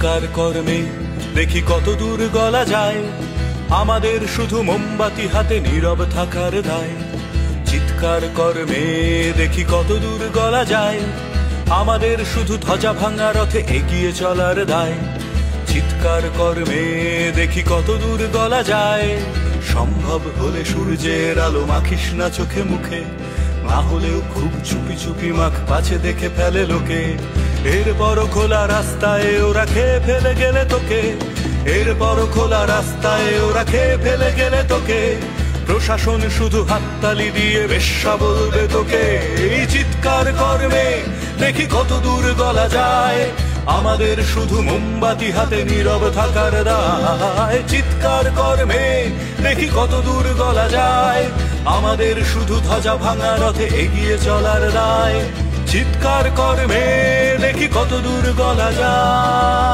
চিৎকার কর্মে দেখি কত দূর গলা যায়, আমাদের শুধু মোমবাতি হাতে নীরব থাকার দায়। চিৎকার কর্মে দেখি কত দূর গলা যায়, আমাদের শুধু ধ্বজা ভাঙা রথে এগিয়ে চলার দায়। চিৎকার কর্মে দেখি কত দূর গলা যায়, সম্ভব হলে সূর্যের আলো মাখিস না চোখে মুখে, না হলেও খুব চুপি চুপি মাখ, পাছে দেখে ফেলে লোকে। এরপর খোলা রাস্তায় ওরা খেয়ে ফেলে গেলে তোকে, এরপর খোলা রাস্তায় ওরা খেয়ে ফেলে গেলে তোকে, প্রশাসন শুধু হাততালি দিয়ে বেশ্যা বলবে তোকে। এই চিৎকার কর্মে দেখি কত দূর গলা যায়, আমাদের শুধু মোমবাতি হাতে নীরব থাকার দায়। চিৎকার কর্মে দেখি কত দূর গলা যায়, আমাদের শুধু ধ্বজা ভাঙা রথে এগিয়ে চলার দায়। চিৎকার কর্মে দেখি কত দূর গলা যায়।